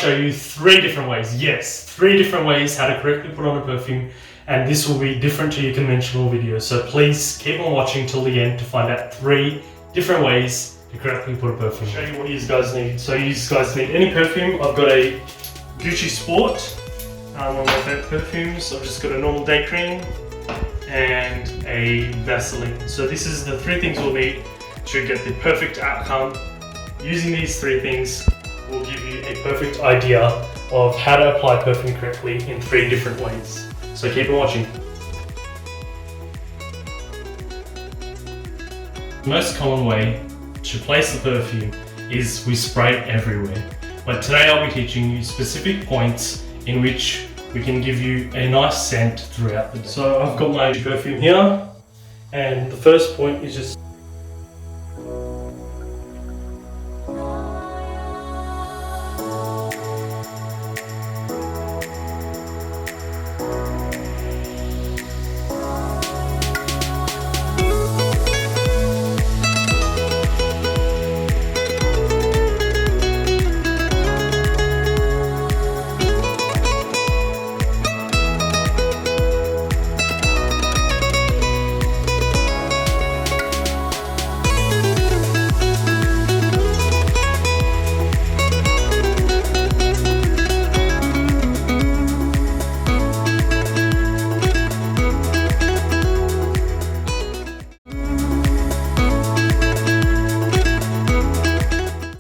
show you 3 different ways. Yes, 3 different ways how to correctly put on a perfume, and this will be different to your conventional video. So please keep on watching till the end to find out 3 different ways to correctly put a perfume. I'll show you what you guys need. So you guys need any perfume. I've got a Gucci Sport, one of my favorite perfumes. I've just got a normal day cream and a Vaseline. So this is the 3 things we'll need to get the perfect outcome. Using these 3 things will give you a perfect idea of how to apply perfume correctly in 3 different ways. So keep on watching. The most common way to place the perfume is we spray it everywhere. But today I'll be teaching you specific points in which we can give you a nice scent throughout the day. So I've got my perfume here, and the first point is just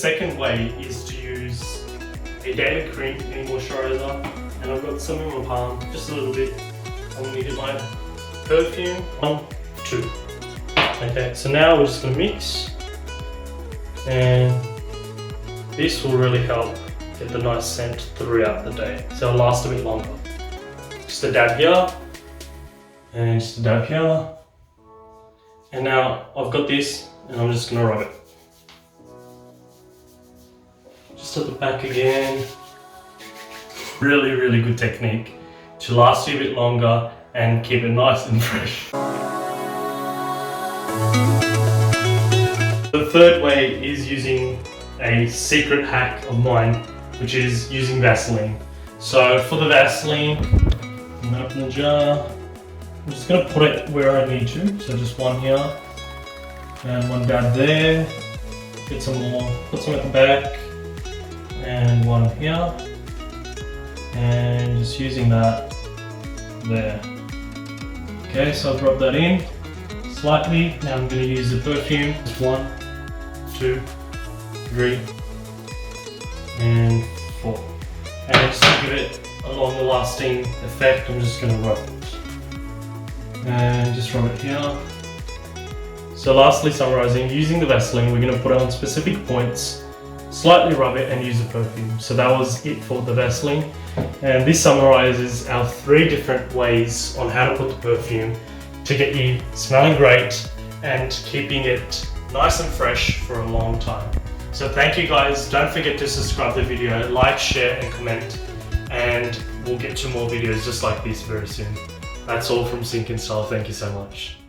second way is to use a daily cream, a moisturizer, and I've got some in my palm, just a little bit. I'm going to get my perfume. 1, 2. Okay, so now we're just going to mix, and this will really help get the nice scent throughout the day, so it'll last a bit longer. Just a dab here, and just a dab here, and now I've got this, and I'm just going to rub it. Just at the back again. Really, really good technique to last you a bit longer and keep it nice and fresh. The third way is using a secret hack of mine, which is using Vaseline. So for the Vaseline, I'm going to open the jar. I'm just going to put it where I need to. So just one here and one dab there. Get some more, put some at the back. And one here, and just using that there. Okay, so I've rubbed that in slightly. Now I'm going to use the perfume. Just 1, 2, 3, and 4. And just to give it a longer lasting effect, I'm just going to rub it. And just rub it here. So lastly, summarizing, using the Vaseline, we're going to put it on specific points, slightly rub it and use the perfume. So that was it for the Vaseline. And this summarizes our 3 different ways on how to put the perfume to get you smelling great and keeping it nice and fresh for a long time. So thank you guys. Don't forget to subscribe to the video, like, share and comment, and we'll get to more videos just like this very soon. That's all from SinghCanStyle. Thank you so much.